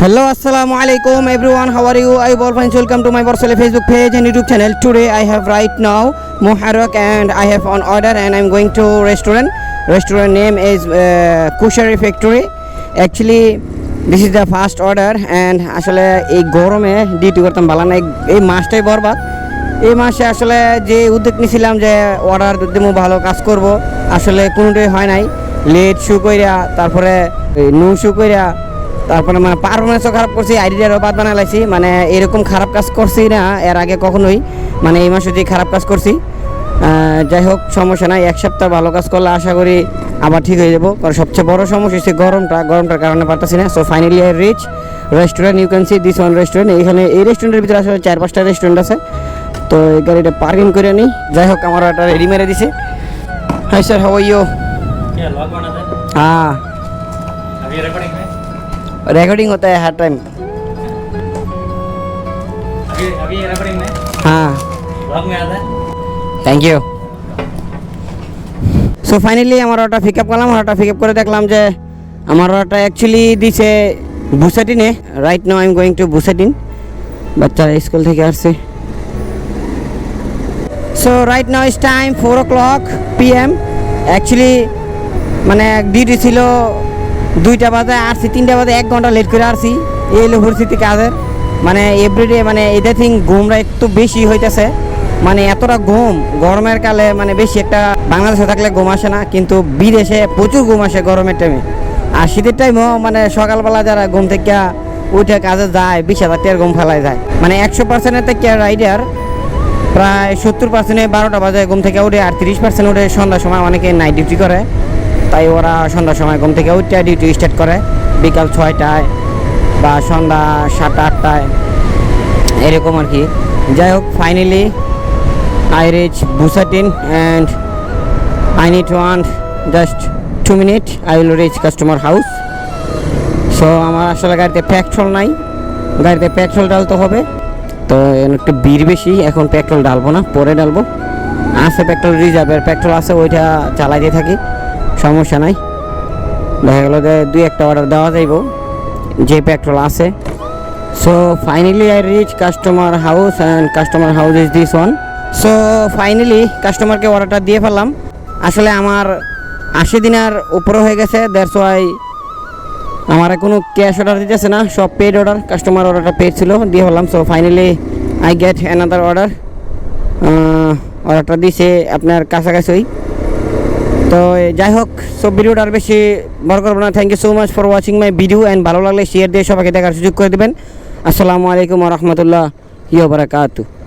Hello, assalamu alaikum everyone. How are you? I am fine. Welcome to my personal Facebook page and YouTube channel. Today I have right now Muharrak and I have on order and I'm going to restaurant. Restaurant name is Kushari Factory. Actually, this is the first order and আসলে এই গরমে duty করতাম ভালো না, এই মাসটাই বরবাদ। এই মাসে আসলে যে উদ্যোগ নিয়েছিলাম যে অর্ডার দিমু ভালো কাজ করব, আসলে কোনোটাই হয় নাই। লেট শু কইরা তারপরে নো শু কইরা তারপরে মানে পারফরমেন্সও খারাপ করছি, আইডিয়ারও বাদ বানালাইছি। মানে এরকম খারাপ কাজ করছি না এর আগে কখনোই, মানে এই মাসে যে খারাপ কাজ করছি। যাই হোক সমস্যা নাই, এক সপ্তাহ ভালো কাজ করলে আশা করি আবার ঠিক হয়ে যাবো। কারণ সবচেয়ে বড় সমস্যা হচ্ছে গরমটার কারণে পারতেছি না। So finally I reach restaurant, you can see this one restaurant. এখানে এই রেস্টুরেন্টের ভিতরে আসলে 4-5টা রেস্টুরেন্ট আছে, তো এই গাড়িটা পার্কিং করে নিই। যাই হোক আমার একটা রেডি মেরে দিছে। Hi sir, how are you? हाँ, रिकॉर्डिंग होता है हर टाइम। अभी रिकॉर्डिंग में हाँ, ब्लॉग में आता है। Thank you. সো ফাইনালি আমার অর্ডার পিক আপ করলাম। অর্ডারটা পিক আপ করে দেখলাম যে আমার অর্ডারটা অ্যাকচুয়ালি দিছে বুসাটিনে। Right now I am going to বুসাটিন, বাচ্চারা স্কুল থেকে আসছে। So right now is time 4 o'clock PM। Actually মানে ডিউটি ছিল 2টা বাজে, আসছি 3টা বাজে, 1 ঘন্টা লেট করে আসছি। এই হলো পরিস্থিতি কাজের। মানে এভরিডে মানে এটা থিং ঘুমরা একটু বেশি হইতেছে, মানে এতটা ঘুম গরমের কালে মানে বেশি একটা বাংলাদেশে থাকলে ঘুম আসে না, কিন্তু বিদেশে প্রচুর ঘুম আসে গরমের টাইমে। আর শীতের টাইমেও মানে সকালবেলা যারা ঘুম থেকে উঠে কাজে যায় 20,000 টাকার ঘুম ফেলায় যায়। মানে 100%-এর থেকে রাইডার প্রায় 70% 12টা বাজে ঘুম থেকে উঠে, আর 30% উঠে সন্ধ্যার সময় অনেকে নাইট ডিউটি করে। তাই ওরা সন্ধ্যার সময় ঘুম থেকে উঠে ডিউটি স্টার্ট করে বিকাল 6টায় বা সন্ধ্যা 7-8টায় এরকম আর কি। যাই হোক finally I reach Busatin and I need to want just 2 minutes. I will reach customer house. So আমার আসলে গাড়িতে পেট্রোল নাই, গাড়িতে পেট্রোল ডালতে হবে। তো একটু ভিড় বেশি, এখন পেট্রোল ডালবো না, পরে ডালবো। আছে পেট্রোল রিজার্ভের পেট্রোল আছে, ওইটা চালাইতে থাকি, সমস্যা নাই। দেখা গেল যে 2-1টা অর্ডার দেওয়া যাইব যে পেট্রোল আছে। So finally I rich customer house and customer house is this one. So finally কাস্টমারকে অর্ডারটা দিয়ে ফেললাম। আসলে আমার 80 দিনের উপরে হয়ে গেছে, দ্যাটস ওয়াই আমার কোনো ক্যাশ অর্ডার দিতেছে না, সব পেড অর্ডার। কাস্টমার অর্ডারটা পেড ছিল, দিয়ে ফেললাম। So finally I get another order. অর্ডারটা দিছে আপনার কাছাকাছি। তো যাই হোক, সব ভিডিওটা আর বেশি বড় করবো না। Thank you so much for watching my video and ভালো লাগলে শেয়ার দিয়ে সবাইকে দেখার সুযোগ করে দেবেন। আসসালামু আলাইকুম ওয়া রাহমাতুল্লাহি ওয়া বারাকাতুহু।